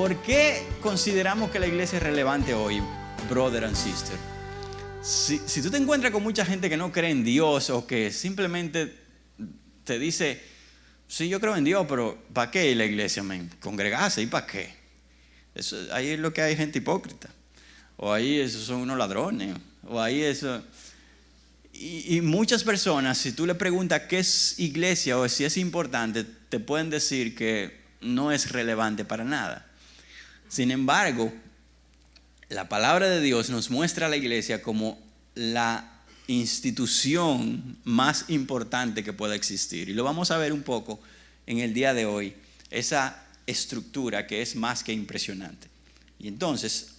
¿Por qué consideramos que la iglesia es relevante hoy, brother and sister? Si tú te encuentras con mucha gente que no cree en Dios o que simplemente te dice, sí, yo creo en Dios, pero ¿para qué la iglesia, man? Congregarse, ¿y para qué? Eso, ahí es lo que hay gente hipócrita. O ahí esos son unos ladrones. O ahí eso. Y muchas personas, si tú le preguntas qué es iglesia o si es importante, te pueden decir que no es relevante para nada. Sin embargo, la palabra de Dios nos muestra a la iglesia como la institución más importante que pueda existir. Y lo vamos a ver un poco en el día de hoy, esa estructura que es más que impresionante. Y entonces,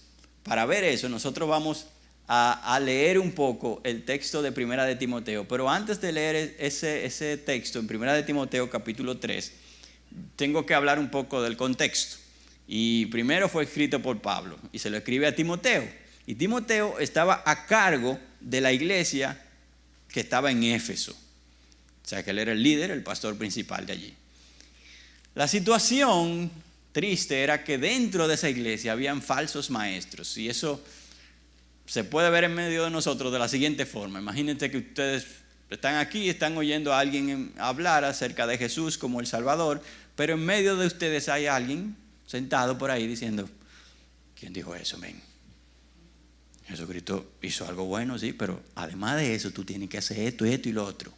para ver eso, nosotros vamos a leer un poco el texto de Primera de Timoteo. Pero antes de leer ese texto en Primera de Timoteo capítulo 3, tengo que hablar un poco del contexto. Y primero fue escrito por Pablo y se lo escribe a Timoteo. Y Timoteo estaba a cargo de la iglesia que estaba en Éfeso. O sea que él era el líder, el pastor principal de allí. La situación triste era que dentro de esa iglesia habían falsos maestros. Y eso se puede ver en medio de nosotros de la siguiente forma. Imagínense que ustedes están aquí, están oyendo a alguien hablar acerca de Jesús como el Salvador, pero en medio de ustedes hay alguien sentado por ahí diciendo, ¿quién dijo eso, men? Jesucristo hizo algo bueno, sí, pero además de eso tú tienes que hacer esto y lo otro.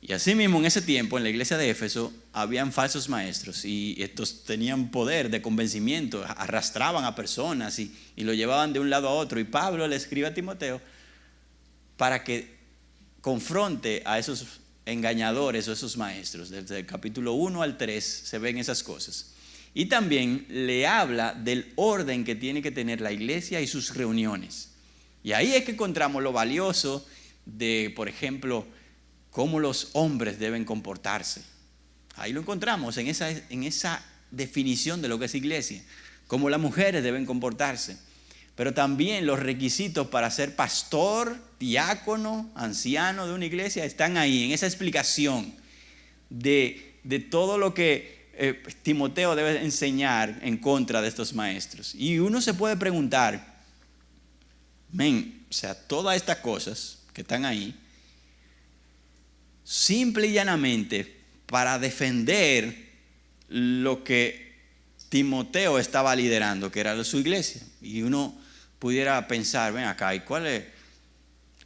Y así mismo en ese tiempo en la iglesia de Éfeso habían falsos maestros y estos tenían poder de convencimiento, arrastraban a personas y lo llevaban de un lado a otro. Y Pablo le escribe a Timoteo para que confronte a esos engañadores o esos maestros. Desde el capítulo 1 al 3 se ven esas cosas. Y también le habla del orden que tiene que tener la iglesia y sus reuniones. Y ahí es que encontramos lo valioso de, por ejemplo, cómo los hombres deben comportarse. Ahí lo encontramos en esa definición de lo que es iglesia. Cómo las mujeres deben comportarse. Pero también los requisitos para ser pastor, diácono, anciano de una iglesia están ahí, en esa explicación de todo lo que Timoteo debe enseñar en contra de estos maestros. Y uno se puede preguntar, o sea, todas estas cosas que están ahí, simple y llanamente para defender lo que Timoteo estaba liderando, que era su iglesia. Y uno pudiera pensar, ven acá, ¿y cuál es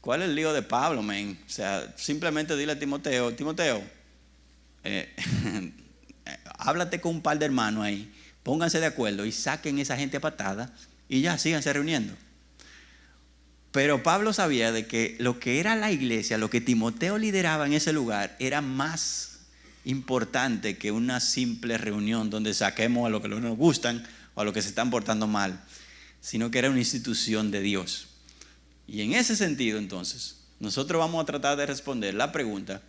el lío de Pablo, men? O sea, simplemente dile a Timoteo, háblate con un par de hermanos ahí, pónganse de acuerdo y saquen esa gente a patada y ya, síganse reuniendo. Pero Pablo sabía de que lo que era la iglesia, lo que Timoteo lideraba en ese lugar, era más importante que una simple reunión donde saquemos a los que no nos gustan o a los que se están portando mal, sino que era una institución de Dios. Y en ese sentido, entonces, nosotros vamos a tratar de responder la pregunta,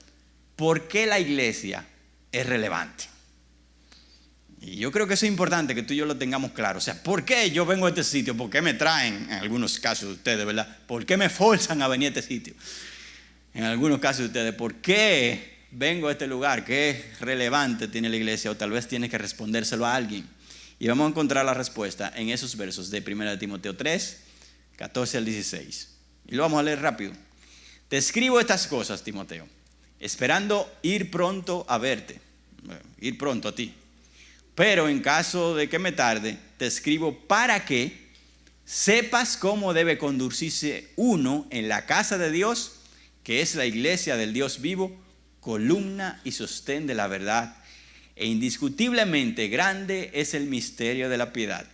¿por qué la iglesia es relevante? Y yo creo que eso es importante que tú y yo lo tengamos claro. O sea, ¿por qué yo vengo a este sitio? ¿Por qué me traen, en algunos casos de ustedes, verdad? ¿Por qué me forzan a venir a este sitio? En algunos casos de ustedes, ¿por qué vengo a este lugar? ¿Qué relevante tiene la iglesia? O tal vez tienes que respondérselo a alguien. Y vamos a encontrar la respuesta en esos versos de 1 Timoteo 3, 14 al 16. Y lo vamos a leer rápido. Te escribo estas cosas, Timoteo, esperando ir pronto a verte, ir pronto a ti. Pero en caso de que me tarde, te escribo para que sepas cómo debe conducirse uno en la casa de Dios, que es la iglesia del Dios vivo, columna y sostén de la verdad. E indiscutiblemente grande es el misterio de la piedad.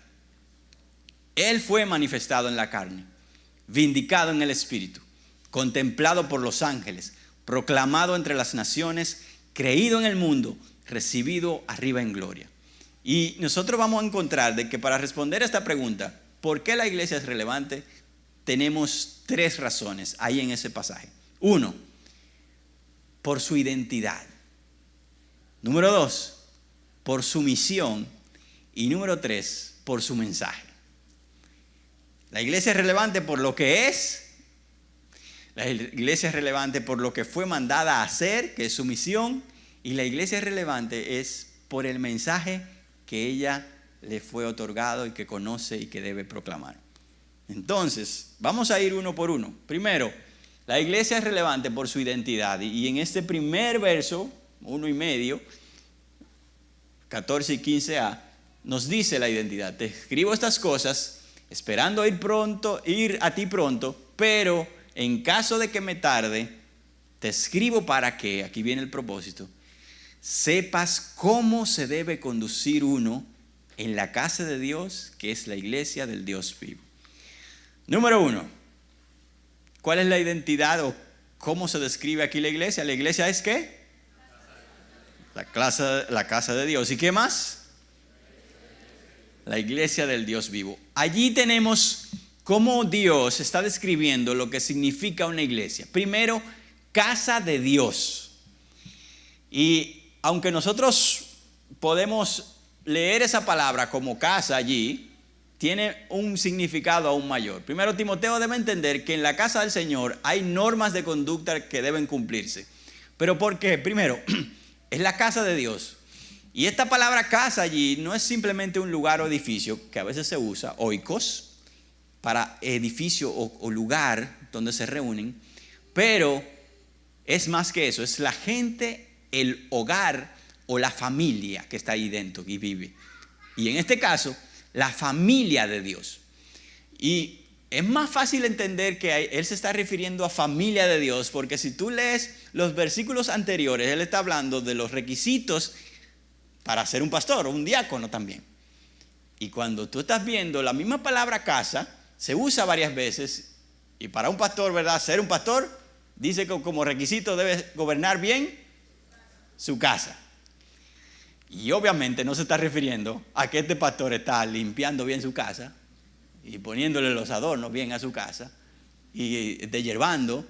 Él fue manifestado en la carne, vindicado en el Espíritu, contemplado por los ángeles, proclamado entre las naciones, creído en el mundo, recibido arriba en gloria. Y nosotros vamos a encontrar de que para responder a esta pregunta, ¿por qué la iglesia es relevante? Tenemos 3 razones ahí en ese pasaje. 1, por su identidad. Número 2, por su misión. Y número 3, por su mensaje. La iglesia es relevante por lo que es. La iglesia es relevante por lo que fue mandada a hacer, que es su misión. Y la iglesia es relevante es por el mensaje que ella le fue otorgado y que conoce y que debe proclamar. Entonces, vamos a ir uno por uno. Primero, la iglesia es relevante por su identidad. Y en este primer verso, 1:5, 14 y 15a, nos dice la identidad. Te escribo estas cosas esperando ir a ti pronto, pero en caso de que me tarde, te escribo para que, aquí viene el propósito, sepas cómo se debe conducir uno en la casa de Dios, que es la iglesia del Dios vivo. Número 1, ¿cuál es la identidad o cómo se describe aquí la iglesia? La iglesia es ¿qué? La casa de Dios. ¿Y qué más? La iglesia del Dios vivo. Allí tenemos cómo Dios está describiendo lo que significa una iglesia. Primero, casa de Dios. Y aunque nosotros podemos leer esa palabra como casa allí, tiene un significado aún mayor. Primero, Timoteo debe entender que en la casa del Señor hay normas de conducta que deben cumplirse. ¿Pero por qué? Primero, es la casa de Dios. Y esta palabra casa allí no es simplemente un lugar o edificio, que a veces se usa, oikos, para edificio o lugar donde se reúnen, pero es más que eso, es la gente, el hogar o la familia que está ahí dentro y vive. Y en este caso, la familia de Dios. Y es más fácil entender que él se está refiriendo a familia de Dios, porque si tú lees los versículos anteriores, él está hablando de los requisitos para ser un pastor o un diácono también. Y cuando tú estás viendo la misma palabra casa, se usa varias veces, y para un pastor, ¿verdad? Ser un pastor, dice que como requisito debe gobernar bien su casa. Y obviamente no se está refiriendo a que este pastor está limpiando bien su casa y poniéndole los adornos bien a su casa y deshiervando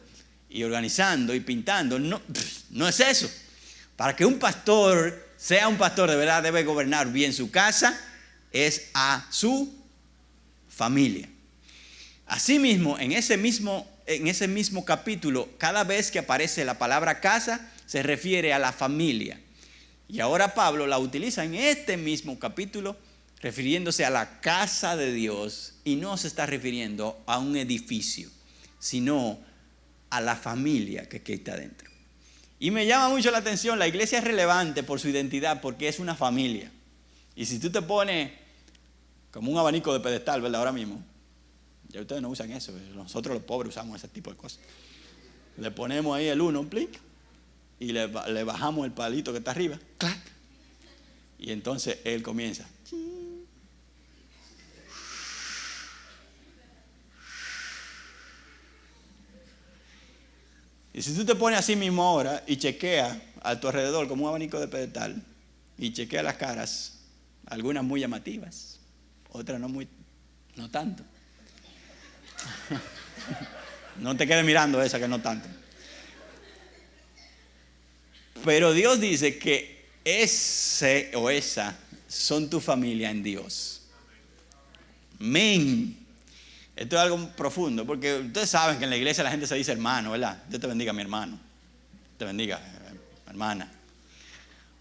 y organizando y pintando. No, no es eso. Para que un pastor sea un pastor de verdad, debe gobernar bien su casa, es a su familia. Asimismo, en ese mismo capítulo, cada vez que aparece la palabra casa, se refiere a la familia. Y ahora Pablo la utiliza en este mismo capítulo, refiriéndose a la casa de Dios, y no se está refiriendo a un edificio, sino a la familia que está dentro. Y me llama mucho la atención, la iglesia es relevante por su identidad, porque es una familia. Y si tú te pones como un abanico de pedestal, ¿verdad? Ahora mismo, ya ustedes no usan eso, nosotros los pobres usamos ese tipo de cosas. Le ponemos ahí el uno, un plink, y le bajamos el palito que está arriba, ¡clac! Y entonces él comienza. Y si tú te pones así mismo ahora y chequeas a tu alrededor como un abanico de pedestal y chequeas las caras, algunas muy llamativas, otras no tanto. No te quedes mirando esa que no tanto. Pero Dios dice que ese o esa son tu familia en Dios. Amén. Esto es algo profundo, porque ustedes saben que en la iglesia la gente se dice hermano, ¿verdad? Dios te bendiga, mi hermano. Te bendiga, hermana.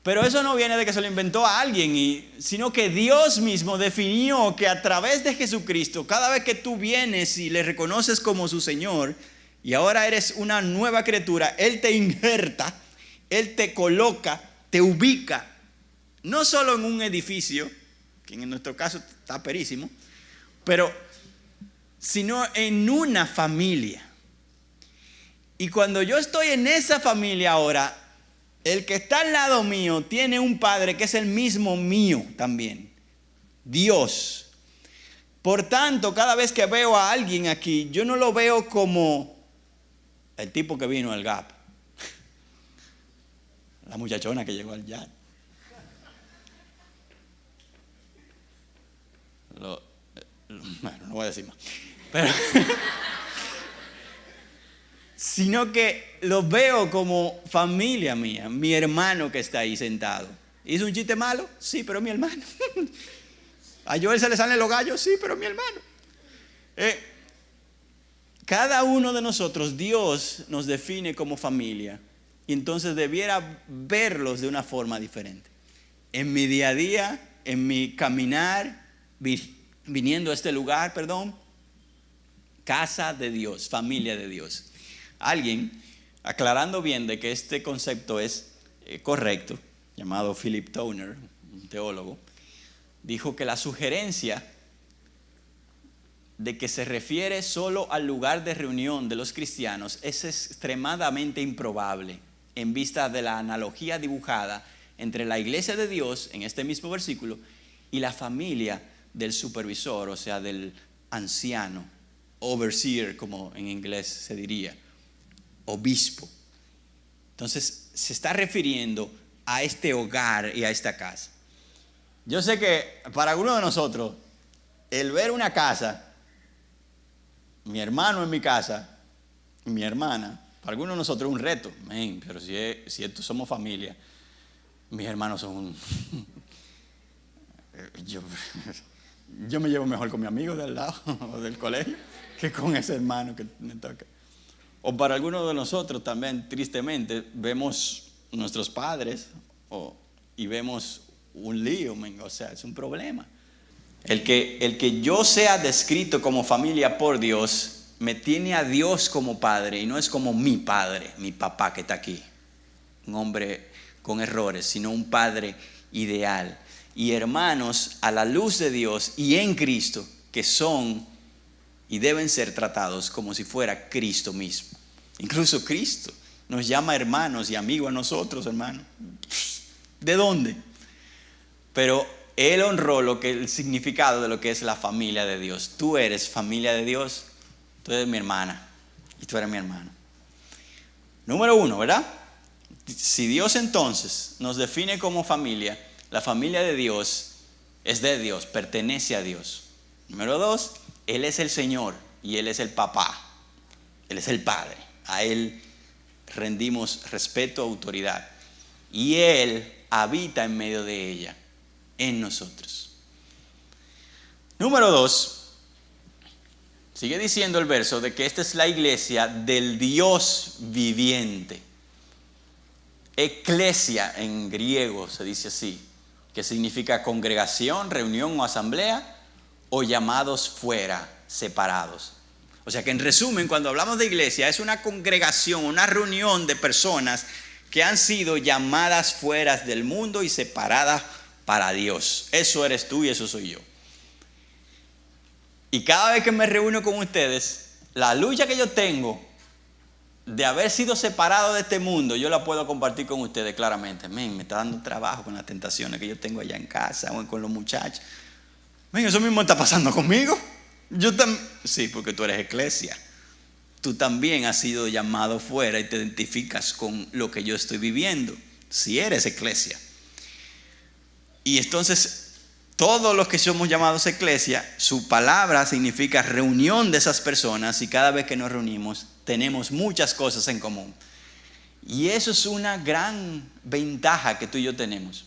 Pero eso no viene de que se lo inventó a alguien, sino que Dios mismo definió que a través de Jesucristo, cada vez que tú vienes y le reconoces como su Señor, y ahora eres una nueva criatura, Él te injerta, Él te coloca, te ubica, no solo en un edificio, que en nuestro caso está perísimo, sino en una familia. Y cuando yo estoy en esa familia ahora, el que está al lado mío tiene un padre que es el mismo mío también, Dios. Por tanto, cada vez que veo a alguien aquí, yo no lo veo como el tipo que vino al Gap, la muchachona que llegó al Yard, bueno, no voy a decir más. Pero sino que los veo como familia mía, mi hermano que está ahí sentado. ¿Hizo un chiste malo? Sí, pero es mi hermano. A Joel se le salen los gallos, sí, pero es mi hermano. Cada uno de nosotros, Dios nos define como familia, y entonces debiera verlos de una forma diferente. En mi día a día, en mi caminar, viniendo a este lugar, casa de Dios, familia de Dios. Alguien, aclarando bien de que este concepto es correcto, llamado Philip Towner, un teólogo, dijo que la sugerencia de que se refiere solo al lugar de reunión de los cristianos es extremadamente improbable en vista de la analogía dibujada entre la iglesia de Dios, en este mismo versículo, y la familia del supervisor, o sea, del anciano, overseer, como en inglés se diría, obispo. Entonces, se está refiriendo a este hogar y a esta casa. Yo sé que para algunos de nosotros, el ver una casa, mi hermano en mi casa, mi hermana, para algunos de nosotros es un reto. Pero si somos familia, mis hermanos son un... yo me llevo mejor con mi amigo del lado o del colegio que con ese hermano que me toca. O para algunos de nosotros también, tristemente, vemos nuestros padres y vemos un lío, o sea, es un problema. El que yo sea descrito como familia por Dios me tiene a Dios como padre y no es como mi padre, mi papá que está aquí, un hombre con errores, sino un padre ideal. Y hermanos a la luz de Dios y en Cristo, que son y deben ser tratados como si fuera Cristo mismo. Incluso Cristo nos llama hermanos y amigos a nosotros, hermanos. ¿De dónde? Pero Él honró el significado de lo que es la familia de Dios. Tú eres familia de Dios, tú eres mi hermana y tú eres mi hermano. Número 1, ¿verdad? Si Dios entonces nos define como familia, la familia de Dios es de Dios, pertenece a Dios. Número 2, Él es el Señor y Él es el papá, Él es el Padre. A Él rendimos respeto, autoridad. Y Él habita en medio de ella, en nosotros. Número 2, sigue diciendo el verso de que esta es la iglesia del Dios viviente. Eclesia en griego se dice así, que significa congregación, reunión o asamblea, o llamados fuera, separados. O sea que en resumen, cuando hablamos de iglesia, es una congregación, una reunión de personas que han sido llamadas fuera del mundo y separadas para Dios. Eso eres tú y eso soy yo. Y cada vez que me reúno con ustedes, la lucha que yo tengo de haber sido separado de este mundo, yo la puedo compartir con ustedes claramente. Me está dando trabajo con las tentaciones que yo tengo allá en casa o con los muchachos. Eso mismo está pasando conmigo. Yo también, sí, porque tú eres iglesia. Tú también has sido llamado fuera y te identificas con lo que yo estoy viviendo. Si eres iglesia. Y entonces, todos los que somos llamados iglesia, su palabra significa reunión de esas personas y cada vez que nos reunimos tenemos muchas cosas en común. Y eso es una gran ventaja que tú y yo tenemos.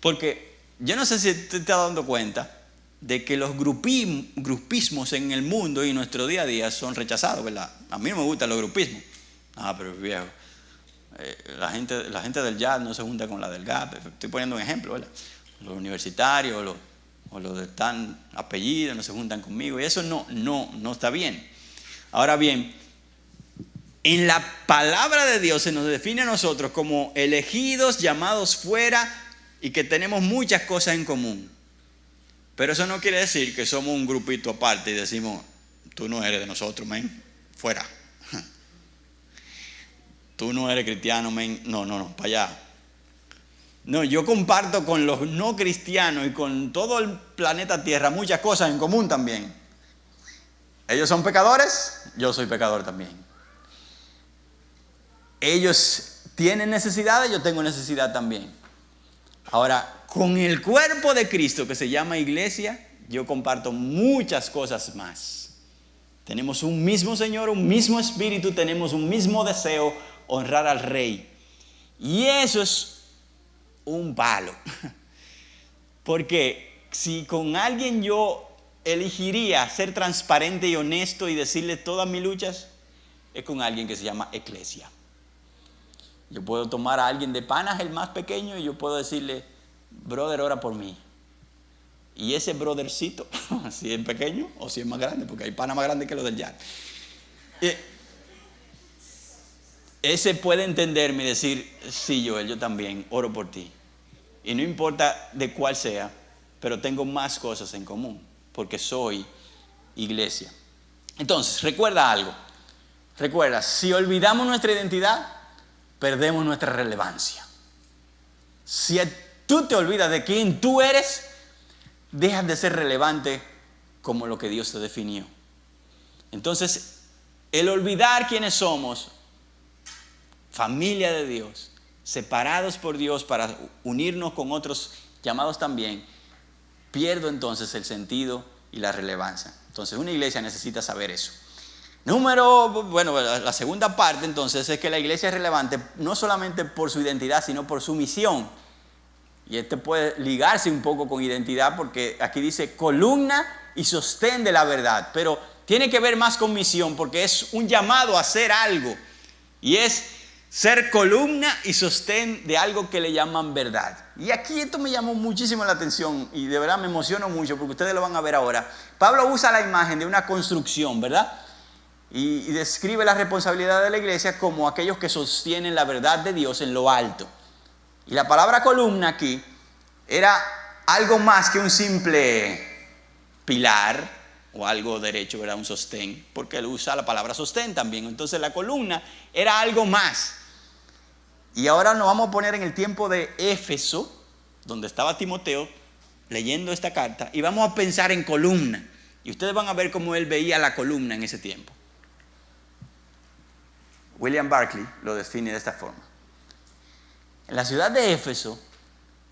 Porque yo no sé si te estás dando cuenta de que los grupismos en el mundo y en nuestro día a día son rechazados, ¿verdad? A mí no me gustan los grupismos. Pero viejo, la gente del jazz no se junta con la del GAP. Estoy poniendo un ejemplo, ¿verdad? Los universitarios o los de tan apellidos no se juntan conmigo. Y eso no está bien. Ahora bien, en la palabra de Dios se nos define a nosotros como elegidos, llamados fuera y que tenemos muchas cosas en común. Pero eso no quiere decir que somos un grupito aparte y decimos, tú no eres de nosotros, men, fuera. Tú no eres cristiano, men, no, para allá. No, yo comparto con los no cristianos y con todo el planeta Tierra muchas cosas en común también. Ellos son pecadores, yo soy pecador también. Ellos tienen necesidades, yo tengo necesidad también. Ahora, con el cuerpo de Cristo que se llama iglesia, yo comparto muchas cosas más. Tenemos un mismo Señor, un mismo Espíritu, tenemos un mismo deseo, honrar al Rey. Y eso es un palo. Porque si con alguien yo elegiría ser transparente y honesto y decirle todas mis luchas, es con alguien que se llama iglesia. Yo puedo tomar a alguien de panas, el más pequeño, y yo puedo decirle, brother, ora por mí. Y ese brothercito, si es pequeño o si es más grande, porque hay panas más grandes que los del Yal, ese puede entenderme y decir, sí, Joel, yo también oro por ti. Y no importa de cuál sea, pero tengo más cosas en común, porque soy iglesia. Entonces, recuerda algo. Recuerda, si olvidamos nuestra identidad, perdemos nuestra relevancia. Si tú te olvidas de quién tú eres, dejas de ser relevante como lo que Dios te definió. Entonces, el olvidar quiénes somos, familia de Dios, separados por Dios para unirnos con otros llamados también, pierdo entonces el sentido y la relevancia. Entonces, una iglesia necesita saber eso. La segunda parte entonces es que la iglesia es relevante no solamente por su identidad, sino por su misión. Y este puede ligarse un poco con identidad porque aquí dice columna y sostén de la verdad, pero tiene que ver más con misión porque es un llamado a hacer algo y es ser columna y sostén de algo que le llaman verdad. Y aquí esto me llamó muchísimo la atención y de verdad me emociono mucho porque ustedes lo van a ver ahora. Pablo usa la imagen de una construcción, ¿verdad? Y describe la responsabilidad de la iglesia como aquellos que sostienen la verdad de Dios en lo alto. Y la palabra columna aquí era algo más que un simple pilar o algo derecho, ¿verdad? Un sostén, porque él usa la palabra sostén también. Entonces la columna era algo más. Y ahora nos vamos a poner en el tiempo de Éfeso, donde estaba Timoteo leyendo esta carta, y vamos a pensar en columna. Y ustedes van a ver cómo él veía la columna en ese tiempo. William Barclay lo define de esta forma. En la ciudad de Éfeso,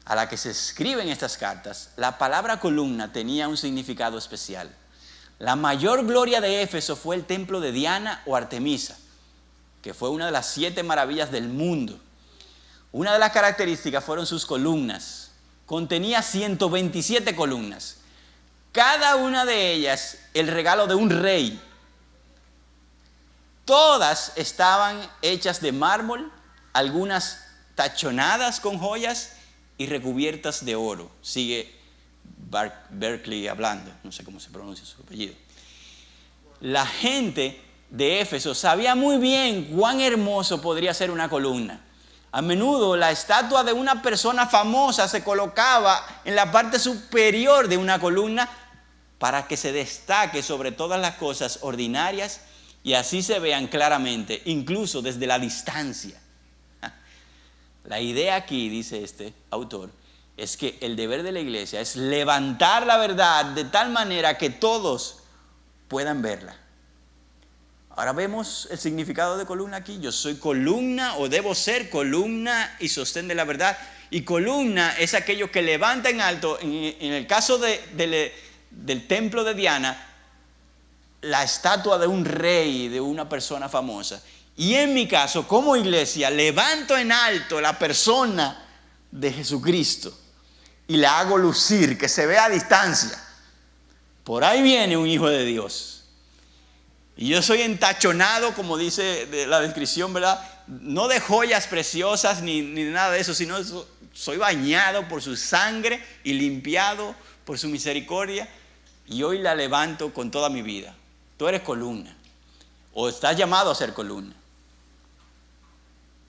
a la que se escriben estas cartas, la palabra columna tenía un significado especial. La mayor gloria de Éfeso fue el templo de Diana o Artemisa, que fue una de las 7 maravillas del mundo. Una de las características fueron sus columnas. Contenía 127 columnas. Cada una de ellas el regalo de un rey. Todas estaban hechas de mármol, algunas tachonadas con joyas y recubiertas de oro. Sigue Berkeley hablando, no sé cómo se pronuncia su apellido. La gente de Éfeso sabía muy bien cuán hermoso podría ser una columna. A menudo la estatua de una persona famosa se colocaba en la parte superior de una columna para que se destaque sobre todas las cosas ordinarias y así se vean claramente, incluso desde la distancia. La idea aquí, dice este autor, es que el deber de la iglesia es levantar la verdad de tal manera que todos puedan verla. Ahora vemos el significado de columna aquí. Yo soy columna o debo ser columna y sostén de la verdad. Y columna es aquello que levanta en alto. En el caso del templo de Diana, la estatua de un rey, de una persona famosa. Y en mi caso, como iglesia, levanto en alto la persona de Jesucristo y la hago lucir, que se vea a distancia. Por ahí viene un hijo de Dios. Y yo soy entachonado, como dice la descripción, ¿verdad? No de joyas preciosas ni nada de eso, sino soy bañado por su sangre y limpiado por su misericordia. Y hoy la levanto con toda mi vida. Tú eres columna, o estás llamado a ser columna.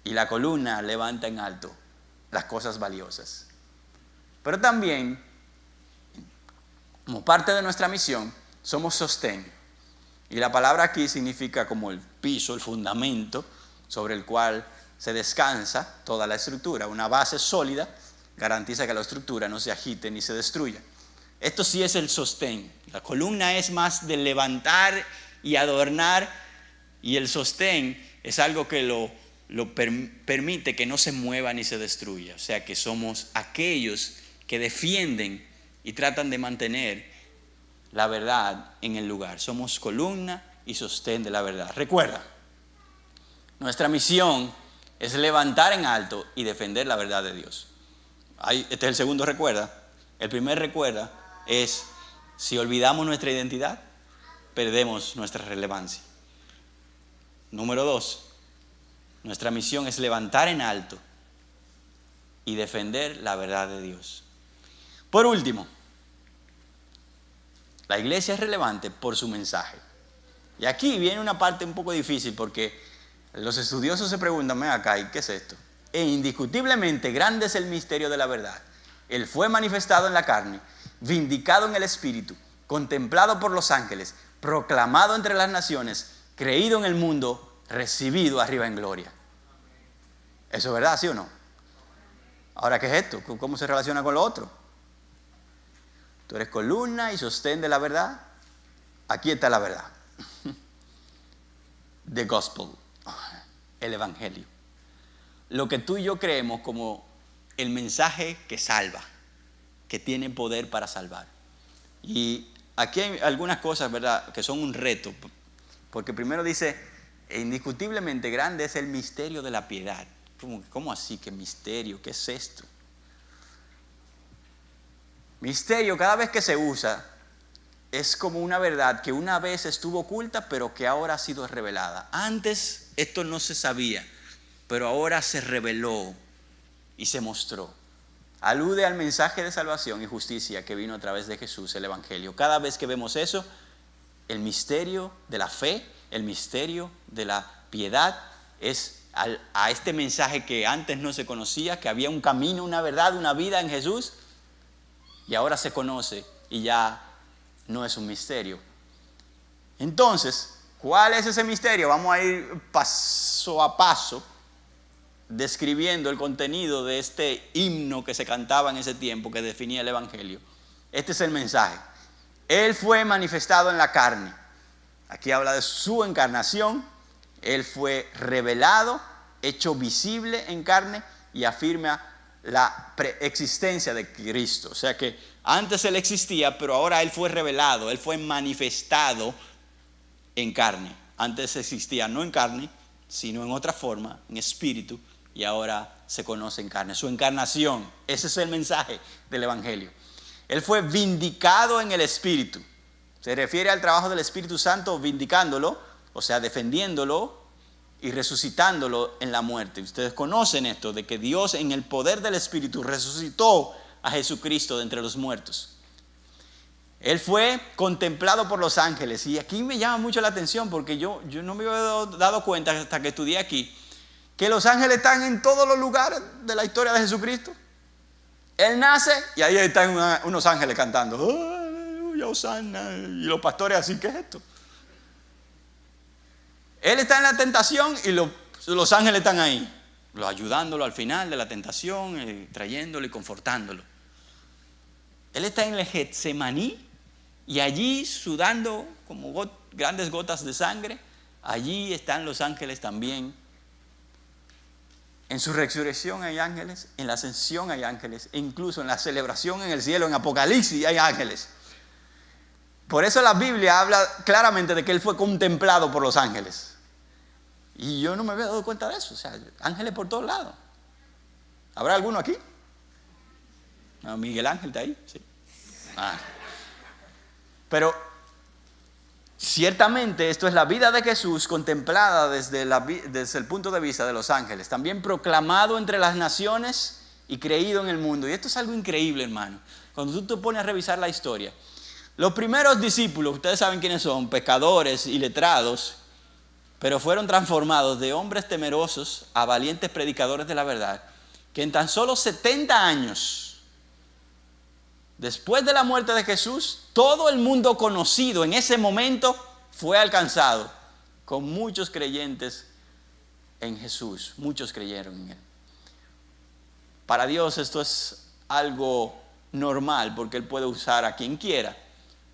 Y la columna levanta en alto las cosas valiosas. Pero también, como parte de nuestra misión, somos sostén. Y la palabra aquí significa como el piso, el fundamento sobre el cual se descansa toda la estructura. Una base sólida garantiza que la estructura no se agite ni se destruya. Esto sí es el sostén. La columna es más de levantar y adornar, y el sostén es algo que lo permite que no se mueva ni se destruya. O sea que somos aquellos que defienden y tratan de mantener la verdad en el lugar. Somos columna y sostén de la verdad. Recuerda, nuestra misión es levantar en alto y defender la verdad de Dios. Este es el segundo recuerda. El primer recuerda es, si olvidamos nuestra identidad, perdemos nuestra relevancia. Número 2, nuestra misión es levantar en alto y defender la verdad de Dios. Por último, La iglesia es relevante por su mensaje. Y aquí viene una parte un poco difícil porque los estudiosos se preguntan, ven acá, ¿y qué es esto? E indiscutiblemente grande es el misterio de la verdad. Él fue manifestado en la carne, vindicado en el Espíritu, contemplado por los ángeles, proclamado entre las naciones, creído en el mundo, recibido arriba en gloria. ¿Eso es verdad, sí o no? Ahora, ¿qué es esto? ¿Cómo se relaciona con lo otro? Tú eres columna y sostén de la verdad. Aquí está la verdad. The Gospel, el Evangelio. Lo que tú y yo creemos como el mensaje que salva, que tiene poder para salvar. Y aquí hay algunas cosas, ¿verdad?, que son un reto. Porque primero dice, indiscutiblemente grande es el misterio de la piedad. ¿Cómo así? ¿Qué misterio? ¿Qué es esto? Misterio, cada vez que se usa, es como una verdad que una vez estuvo oculta, pero que ahora ha sido revelada. Antes esto no se sabía, pero ahora se reveló y se mostró. Alude al mensaje de salvación y justicia que vino a través de Jesús, el Evangelio. Cada vez que vemos eso, el misterio de la fe, el misterio de la piedad, es a este mensaje que antes no se conocía, que había un camino, una verdad, una vida en Jesús, y ahora se conoce y ya no es un misterio. Entonces, ¿cuál es ese misterio? Vamos a ir paso a paso describiendo el contenido de este himno que se cantaba en ese tiempo que definía el Evangelio. Este es el mensaje. Él fue manifestado en la carne. Aquí habla de su encarnación. Él fue revelado, hecho visible en carne y afirma la preexistencia de Cristo. O sea que antes Él existía, pero ahora Él fue revelado, Él fue manifestado en carne. Antes existía no en carne, sino en otra forma, en espíritu, y ahora se conoce en carne. Su encarnación, ese es el mensaje del Evangelio. Él fue vindicado en el Espíritu. Se refiere al trabajo del Espíritu Santo vindicándolo, o sea, defendiéndolo y resucitándolo en la muerte. Ustedes conocen esto, de que Dios en el poder del Espíritu resucitó a Jesucristo de entre los muertos. Él fue contemplado por los ángeles. Y aquí me llama mucho la atención porque yo no me había dado cuenta hasta que estudié aquí que los ángeles están en todos los lugares de la historia de Jesucristo. Él nace y ahí están unos ángeles cantando. ¡Aleluya, Hosanna! Y los pastores así, ¿qué es esto? Él está en la tentación y los ángeles están ahí, ayudándolo al final de la tentación, trayéndolo y confortándolo. Él está en el Getsemaní y allí sudando como grandes gotas de sangre. Allí están los ángeles también. En su resurrección hay ángeles, en la ascensión hay ángeles, e incluso en la celebración en el cielo, en Apocalipsis hay ángeles. Por eso la Biblia habla claramente de que Él fue contemplado por los ángeles. Y yo no me había dado cuenta de eso. O sea, ángeles por todos lados. ¿Habrá alguno aquí? No, Miguel Ángel está ahí. Sí. Pero ciertamente esto es la vida de Jesús contemplada desde el punto de vista de los ángeles. También proclamado entre las naciones y creído en el mundo. Y esto es algo increíble, hermano. Cuando tú te pones a revisar la historia. Los primeros discípulos, ustedes saben quiénes son, pecadores y letrados, pero fueron transformados de hombres temerosos a valientes predicadores de la verdad, que en tan solo 70 años, después de la muerte de Jesús, todo el mundo conocido en ese momento fue alcanzado, con muchos creyentes en Jesús, muchos creyeron en Él. Para Dios esto es algo normal, porque Él puede usar a quien quiera.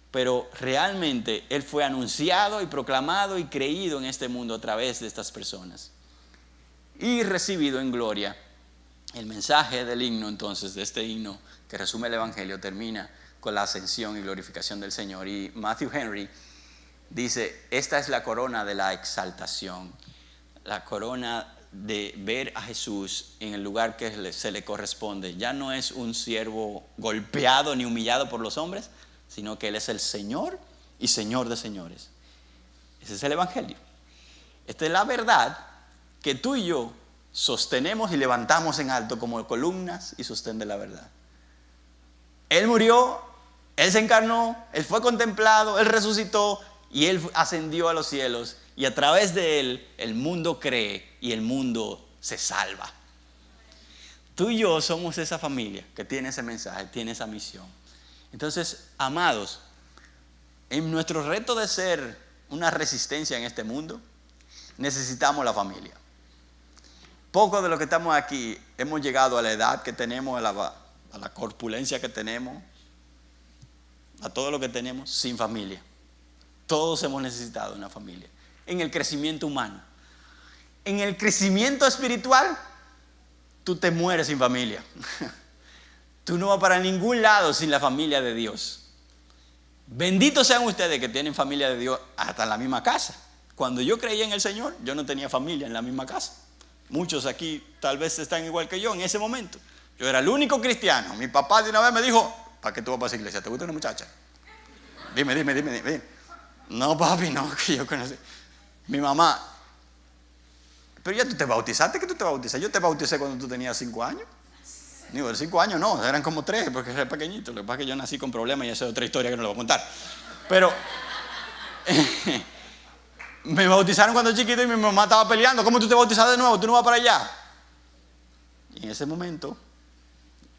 Pero realmente Él fue anunciado y proclamado y creído en este mundo a través de estas personas. Y recibido en gloria. El mensaje del himno entonces, de este himno que resume el Evangelio, termina con la ascensión y glorificación del Señor. Y Matthew Henry dice, esta es la corona de la exaltación. La corona de ver a Jesús en el lugar que se le corresponde. Ya no es un siervo golpeado ni humillado por los hombres, sino que Él es el Señor y Señor de señores. Ese es el Evangelio. Esta es la verdad que tú y yo sostenemos y levantamos en alto como columnas y sostén de la verdad. Él murió Él se encarnó, Él fue contemplado, Él resucitó y Él ascendió a los cielos. Y a través de Él, el mundo cree y el mundo se salva. Tú y yo somos esa familia que tiene ese mensaje, tiene esa misión. Entonces, amados, en nuestro reto de ser una resistencia en este mundo, necesitamos la familia. Pocos de los que estamos aquí hemos llegado a la edad que tenemos, a la corpulencia que tenemos, a todo lo que tenemos sin familia. Todos hemos necesitado una familia. En el crecimiento humano. En el crecimiento espiritual, tú te mueres sin familia. Tú no vas para ningún lado sin la familia de Dios. Benditos sean ustedes que tienen familia de Dios hasta en la misma casa. Cuando yo creía en el Señor, yo no tenía familia en la misma casa. Muchos aquí tal vez están igual que yo en ese momento. Yo era el único cristiano. Mi papá de una vez me dijo, ¿para qué tú vas para esa iglesia? ¿Te gusta una muchacha? Dime. No, papi, no, que yo conocí. Mi mamá, pero ya tú te bautizaste, ¿qué tú te bautizaste? Yo te bauticé cuando tú tenías 5 años. Digo, de 5 años no, eran como 3, porque era pequeñito. Lo que pasa es que yo nací con problemas y esa es otra historia que no le voy a contar. Pero me bautizaron cuando chiquito y mi mamá estaba peleando. ¿Cómo tú te bautizaste de nuevo? ¿Tú no vas para allá? Y en ese momento,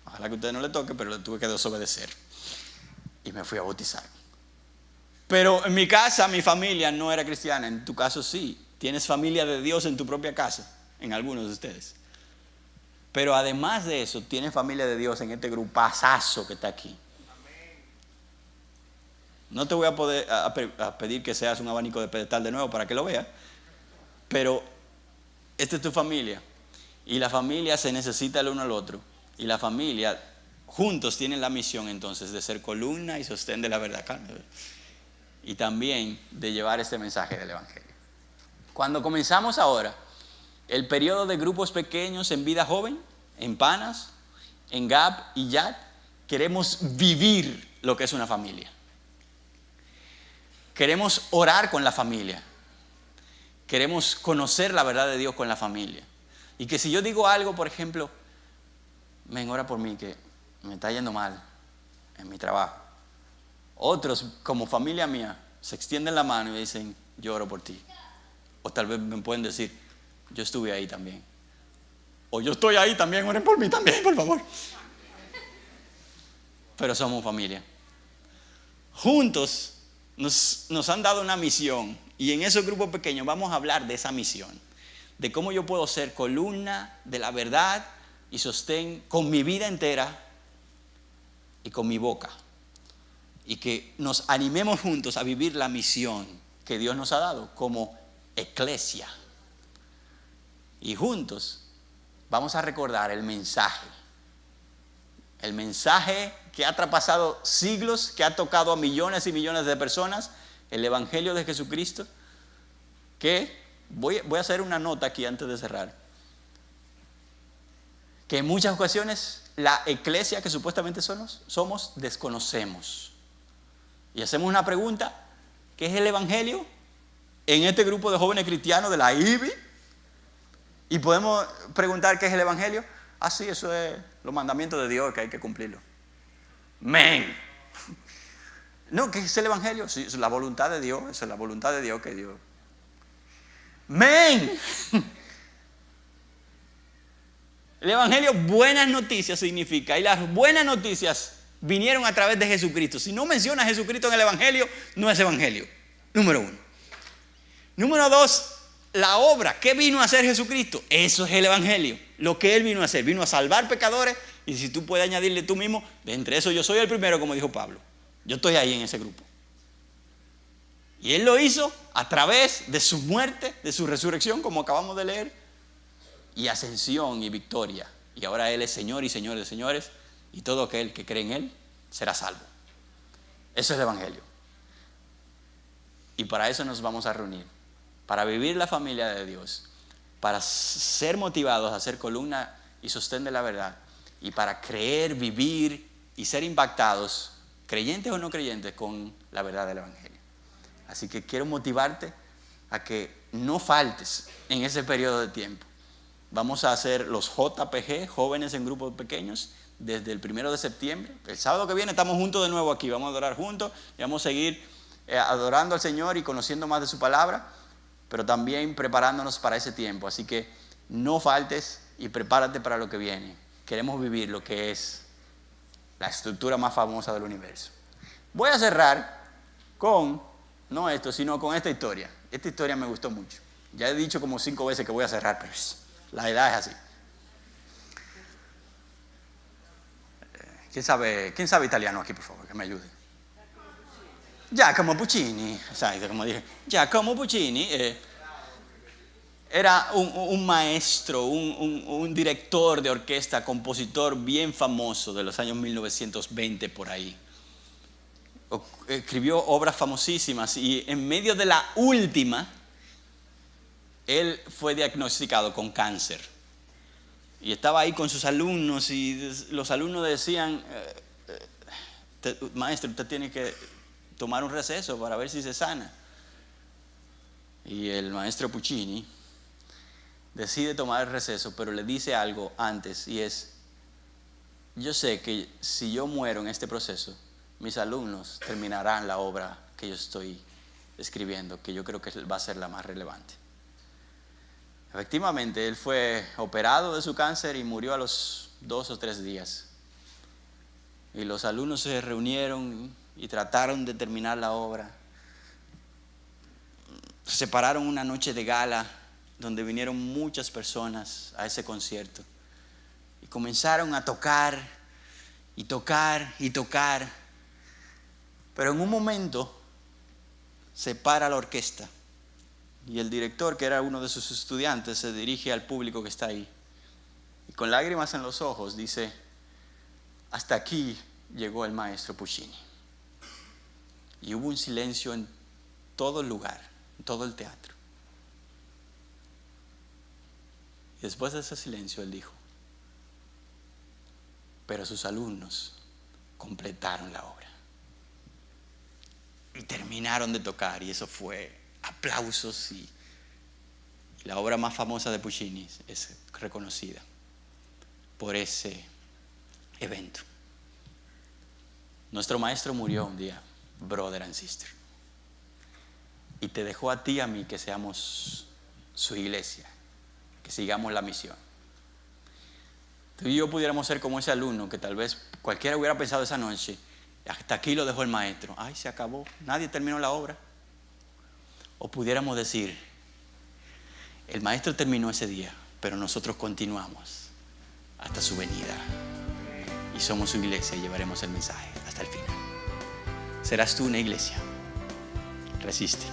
ojalá que a usted no le toque, pero le tuve que desobedecer. Y me fui a bautizar. Pero en mi casa, mi familia no era cristiana. En tu caso sí. Tienes familia de Dios en tu propia casa, en algunos de ustedes. Pero además de eso, tienes familia de Dios en este grupazazo que está aquí. No te voy a pedir que seas un abanico de pedestal de nuevo para que lo veas. Pero esta es tu familia. Y la familia se necesita el uno al otro. Y la familia, juntos tienen la misión entonces de ser columna y sostén de la verdad. Y también de llevar este mensaje del Evangelio. Cuando comenzamos ahora el periodo de grupos pequeños en Vida Joven, en Panas, en Gap y YAT, queremos vivir lo que es una familia. Queremos orar con la familia. Queremos conocer la verdad de Dios con la familia. Y que si yo digo algo, por ejemplo, ora por mí que me está yendo mal en mi trabajo. Otros, como familia mía, se extienden la mano y dicen, yo oro por ti. O tal vez me pueden decir, yo estuve ahí también. O yo estoy ahí también, oren por mí también, por favor. Pero somos familia. Juntos nos han dado una misión. Y en esos grupos pequeños vamos a hablar de esa misión. De cómo yo puedo ser columna de la verdad y sostén con mi vida entera y con mi boca. Y que nos animemos juntos a vivir la misión que Dios nos ha dado como eclesia. Y juntos vamos a recordar el mensaje. El mensaje que ha traspasado siglos, que ha tocado a millones y millones de personas. El Evangelio de Jesucristo. Que voy a hacer una nota aquí antes de cerrar. Que en muchas ocasiones la eclesia que supuestamente somos desconocemos. Y hacemos una pregunta, ¿qué es el Evangelio? En este grupo de jóvenes cristianos de la IBI. Y podemos preguntar, ¿qué es el Evangelio? Sí, eso es los mandamientos de Dios que hay que cumplirlo. ¡Men! No, ¿qué es el Evangelio? Sí, es la voluntad de Dios, eso es la voluntad de Dios que Dios. ¡Men! El Evangelio, buenas noticias significa, y las buenas noticias vinieron a través de Jesucristo. Si no menciona a Jesucristo en el Evangelio, no es Evangelio. Número 1. Número 2, la obra. ¿Qué vino a hacer Jesucristo? Eso es el Evangelio. Lo que Él vino a hacer. Vino a salvar pecadores. Y si tú puedes añadirle tú mismo, de entre eso yo soy el primero, como dijo Pablo. Yo estoy ahí en ese grupo. Y Él lo hizo a través de su muerte, de su resurrección, como acabamos de leer, y ascensión y victoria. Y ahora Él es Señor y Señor de señores. Y todo aquel que cree en Él será salvo. Eso es el Evangelio. Y para eso nos vamos a reunir. Para vivir la familia de Dios. Para ser motivados a ser columna y sostén de la verdad. Y para creer, vivir y ser impactados, creyentes o no creyentes, con la verdad del Evangelio. Así que quiero motivarte a que no faltes en ese periodo de tiempo. Vamos a hacer los JPG, jóvenes en grupos pequeños, desde el 1 de septiembre. El sábado que viene estamos juntos de nuevo aquí. Vamos a adorar juntos y vamos a seguir adorando al Señor y conociendo más de su palabra, pero también preparándonos para ese tiempo. Así que no faltes y prepárate para lo que viene. Queremos vivir lo que es la estructura más famosa del universo. Voy a cerrar con, no esto, sino con esta historia. Esta historia me gustó mucho. Ya he dicho como 5 veces que voy a cerrar, pero la edad es así. ¿Quién sabe italiano aquí, por favor? Que me ayude. Giacomo Puccini, exacto, como dije. Giacomo Puccini era un maestro, un director de orquesta, compositor bien famoso de los años 1920 por ahí. Escribió obras famosísimas y en medio de la última, él fue diagnosticado con cáncer. Y estaba ahí con sus alumnos y los alumnos decían, maestro, usted tiene que tomar un receso para ver si se sana. Y el maestro Puccini decide tomar el receso, pero le dice algo antes y es, yo sé que si yo muero en este proceso, mis alumnos terminarán la obra que yo estoy escribiendo, que yo creo que va a ser la más relevante. Efectivamente, él fue operado de su cáncer y murió a los 2 o 3 días. Y los alumnos se reunieron y trataron de terminar la obra. Separaron una noche de gala donde vinieron muchas personas a ese concierto. Y comenzaron a tocar y tocar y tocar. Pero en un momento se para la orquesta y el director, que era uno de sus estudiantes, se dirige al público que está ahí y con lágrimas en los ojos dice, hasta aquí llegó el maestro Puccini. Y hubo un silencio en todo el lugar, en todo el teatro. Y después de ese silencio él dijo, pero sus alumnos completaron la obra. Y terminaron de tocar y eso fue aplausos y la obra más famosa de Puccini es reconocida por ese evento. Nuestro maestro murió un día, brother and sister, y te dejó a ti y a mí que seamos su iglesia, que sigamos la misión. Tú y yo pudiéramos ser como ese alumno que tal vez cualquiera hubiera pensado esa noche, hasta aquí lo dejó el maestro. Ay, se acabó, nadie terminó la obra. O pudiéramos decir, el maestro terminó ese día, pero nosotros continuamos hasta su venida. Y somos su iglesia y llevaremos el mensaje hasta el final. Serás tú una iglesia. Resiste.